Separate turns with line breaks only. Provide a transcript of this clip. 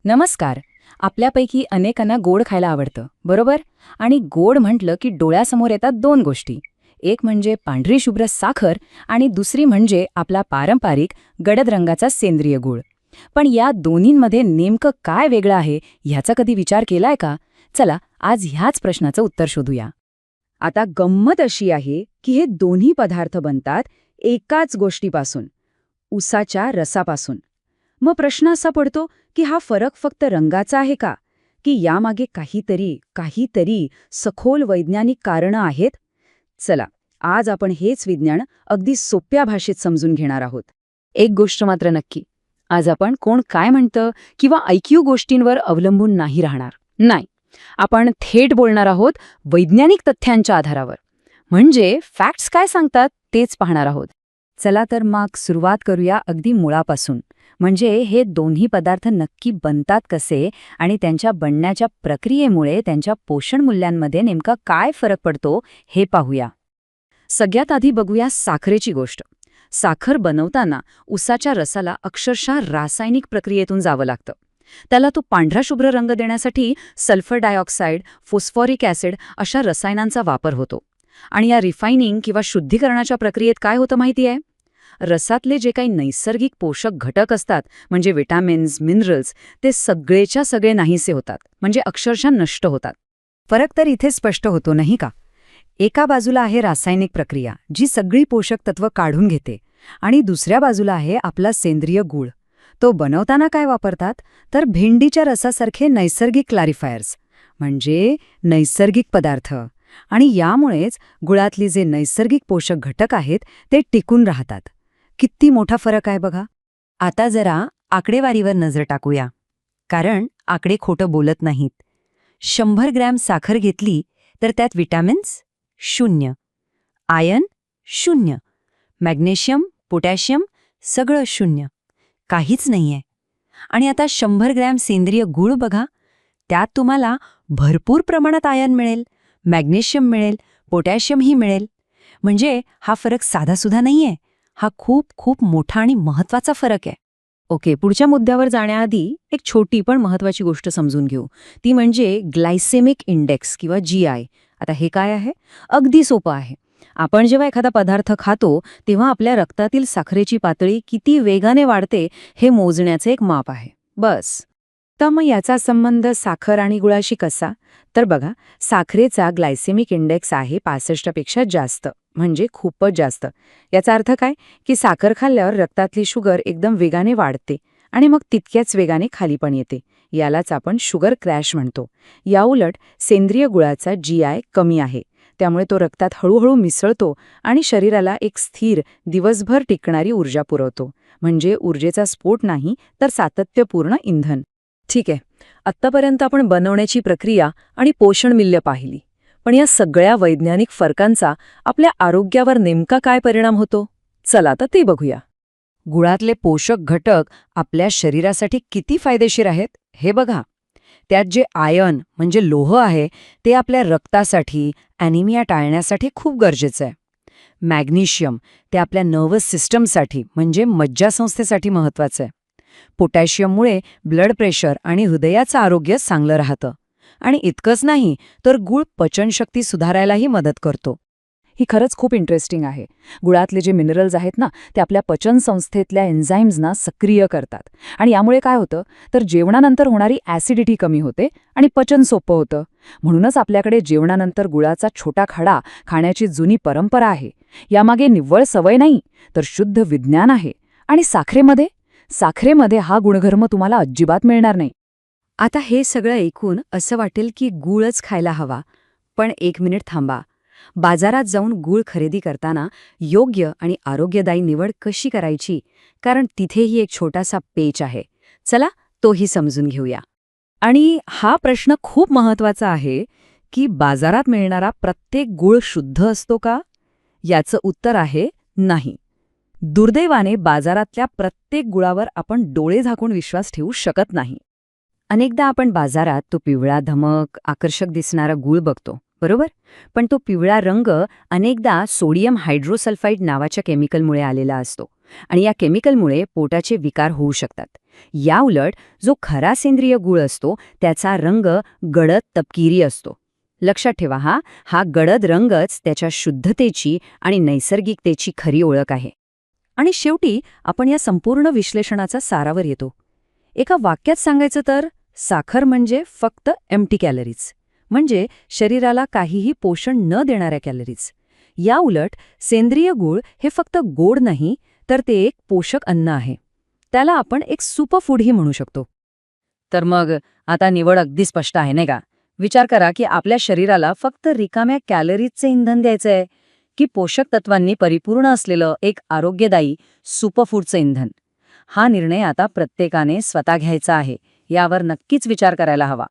नमस्कार. आपल्यापैकी अनेकांना गोड खायला आवडतं, बरोबर? आणि गोड म्हटलं की डोळ्यासमोर येतात दोन गोष्टी. एक म्हणजे पांढरी शुभ्र साखर आणि दुसरी म्हणजे आपला पारंपरिक गडद रंगाचा सेंद्रिय गूळ. पण या दोन्हींमध्ये नेमकं काय वेगळं आहे ह्याचा कधी विचार केलाय का? चला, आज ह्याच प्रश्नाचं उत्तर शोधूया. आता गंमत अशी आहे की हे दोन्ही पदार्थ बनतात एकाच गोष्टीपासून, उसाच्या रसापासून. मग प्रश्न असा पडतो की हा फरक फक्त रंगाचा आहे का, की यामागे काहीतरी सखोल वैज्ञानिक कारणं आहेत? चला, आज आपण हेच विज्ञान अगदी सोप्या भाषेत समजून घेणार आहोत. एक गोष्ट मात्र नक्की, आज आपण कोण काय म्हणतं किंवा ऐकीव गोष्टींवर अवलंबून नाही राहणार. नाही, आपण थेट बोलणार आहोत वैज्ञानिक तथ्यांच्या आधारावर. म्हणजे फॅक्ट्स काय सांगतात तेच पाहणार आहोत. चला तर मग सुरुवात करूया अगदी मुळापासून. म्हणजे हे दोन्ही पदार्थ नक्की बनतात कसे आणि त्यांच्या बनण्याच्या प्रक्रियेमुळे त्यांच्या पोषण मूल्यांमध्ये नेमका काय फरक पडतो हे पाहूया. सगळ्यात आधी बघूया साखरेची गोष्ट. साखर बनवताना उसाच्या रसाला अक्षरशः रासायनिक प्रक्रियेतून जावं लागतं. त्याला तो पांढरा शुभ्र रंग देण्यासाठी सल्फर डायऑक्साईड, फॉस्फॉरिक ॲसिड अशा रसायनांचा वापर होतो. आणि या रिफायनिंग किंवा शुद्धीकरणाच्या प्रक्रियेत काय होतं माहिती आहे? रसातले जे काही नैसर्गिक पोषक घटक असतात, म्हणजे विटॅमिन्स, मिनरल्स, ते सगळेच्या सगळे नाहीसे होतात, म्हणजे अक्षरशः नष्ट होतात. फरक तर इथे स्पष्ट होतो नाही का? एका बाजूला आहे रासायनिक प्रक्रिया जी सगळी पोषक तत्व काढून घेते, आणि दुसऱ्या बाजूला आहे आपला सेंद्रिय गूळ. तो बनवताना काय वापरतात तर भेंडीच्या रसासारखे नैसर्गिक क्लॅरिफायर्स, म्हणजे नैसर्गिक पदार्थ. आणि यामुळेच गुळातली जे नैसर्गिक पोषक घटक आहेत ते टिकून राहतात. किती मोठा फरक आहे बघा. आता जरा आकडेवारीवर नजर टाकूया, कारण आकडे खोटं बोलत नाहीत. 100 ग्रॅम साखर घेतली तर त्यात विटॅमिन्स 0, आयर्न 0, मॅग्नेशियम, पोटॅशियम सगळं 0, काहीच नाहीये. आणि आता 100 ग्रॅम सेंद्रिय गूळ बघा, त्यात तुम्हाला भरपूर प्रमाणात आयर्न मिळेल, मॅग्नेशियम मिळेल, पोटॅशियमही मिळेल. म्हणजे हा फरक साधासुद्धा नाहीये, हा खूप खूप मोठा आणि महत्वाचा फरक आहे. ओके, पुढच्या मुद्द्यावर जाण्याआधी एक छोटी पण महत्वाची गोष्ट समजून घेऊ. ती म्हणजे ग्लायसेमिक इंडेक्स किंवा GI. आता हे काय आहे? अगदी सोपं आहे. आपण जेव्हा एखादा पदार्थ खातो तेव्हा आपल्या रक्तातील साखरेची पातळी किती वेगाने वाढते हे मोजण्याचे एक माप आहे, बस. तर मग याचा संबंध साखर आणि गुळाशी कसा? तर बघा, साखरेचा ग्लायसेमिक इंडेक्स आहे 65 पेक्षा जास्त, म्हणजे खूपच जास्त. याचा अर्थ काय की साखर खाल्ल्यावर रक्तातली शुगर एकदम वेगाने वाढते आणि मग तितक्याच वेगाने खाली पण येते. यालाच आपण शुगर क्रॅश म्हणतो. याउलट सेंद्रिय गुळाचा GI कमी आहे, त्यामुळे तो रक्तात हळूहळू मिसळतो आणि शरीराला एक स्थिर, दिवसभर टिकणारी ऊर्जा पुरवतो. म्हणजे ऊर्जेचा स्फोट नाही, तर सातत्यपूर्ण इंधन. ठीक आहे, आत्तापर्यंत आपण बनवण्याची प्रक्रिया आणि पोषण मूल्य पाहिली. पण या सगळ्या वैज्ञानिक फरकांचा आपल्या आरोग्यावर नेमका काय परिणाम होतो? चला तर ते बघूया. गुळातले पोषक घटक आपल्या शरीरासाठी किती फायदेशीर आहेत हे बघा. त्यात जे आयर्न म्हणजे लोह आहे ते आपल्या रक्तासाठी, ॲनिमिया टाळण्यासाठी खूप गरजेचं आहे. मॅग्नेशियम ते आपल्या नर्वस सिस्टमसाठी म्हणजे मज्जासंस्थेसाठी महत्त्वाचं आहे. पोटॅशियममुळे ब्लड प्रेशर आणि हृदयाचं आरोग्य चांगलं राहतं. आणि इतकंच नाही तर गूळ पचनशक्ती सुधारायलाही मदत करतो. ही खरंच खूप इंटरेस्टिंग आहे. गुळातले जे मिनरल्स आहेत ना, ते आपल्या पचनसंस्थेतल्या एन्झाईम्सना सक्रिय करतात. आणि यामुळे काय होतं तर जेवणानंतर होणारी ॲसिडिटी कमी होते आणि पचन सोपं होतं. म्हणूनच आपल्याकडे जेवणानंतर गुळाचा छोटा खडा खाण्याची जुनी परंपरा आहे. यामागे निव्वळ सवय नाही, तर शुद्ध विज्ञान आहे. आणि साखरेमध्ये हा गुणधर्म तुम्हाला अजिबात मिळणार नाही. आता हे सगळं ऐकून असं वाटेल की गूळच खायला हवा. पण एक मिनिट थांबा. बाजारात जाऊन गूळ खरेदी करताना योग्य आणि आरोग्यदायी निवड कशी करायची, कारण तिथेही एक छोटासा पेच आहे. चला तोही समजून घेऊया. आणि हा प्रश्न खूप महत्वाचा आहे की बाजारात मिळणारा प्रत्येक गूळ शुद्ध असतो का? याचं उत्तर आहे नाही. दुर्दैवाने बाजारातल्या प्रत्येक गुळावर आपण डोळे झाकून विश्वास ठेवू शकत नाही. अनेकदा आपण बाजारात तो पिवळा धमक, आकर्षक दिसणारा गूळ बघतो, बरोबर? पण तो पिवळा रंग अनेकदा सोडियम हायड्रोसल्फाईड नावाच्या केमिकलमुळे आलेला असतो. आणि या केमिकलमुळे पोटाचे विकार होऊ शकतात. याउलट जो खरा सेंद्रिय गूळ असतो त्याचा रंग गडद तपकिरी असतो. लक्षात ठेवा, हा गडद रंगच त्याच्या शुद्धतेची आणि नैसर्गिकतेची खरी ओळख आहे. आणि शेवटी आपण या संपूर्ण विश्लेषणाचा सारावर येतो. एका वाक्यात सांगायचं तर साखर म्हणजे फक्त एम्प्टी कॅलरीज, म्हणजे शरीराला काहीही पोषण न देणाऱ्या कॅलरीज. याउलट सेंद्रिय गूळ हे फक्त गोड नाही, तर ते एक पोषक अन्न आहे. त्याला आपण एक सुपरफूडही म्हणू शकतो. तर मग आता निवड अगदी स्पष्ट आहे नाही का? विचार करा की आपल्या शरीराला फक्त रिकाम्या कॅलरीजचे इंधन द्यायचंय की पोषक तत्वांनी परिपूर्ण असलेलं एक आरोग्यदायी सुपरफूडचं इंधन. हा निर्णय आता प्रत्येकाने स्वतः घ्यायचा आहे. यावर नक्कीच विचार करायला हवा.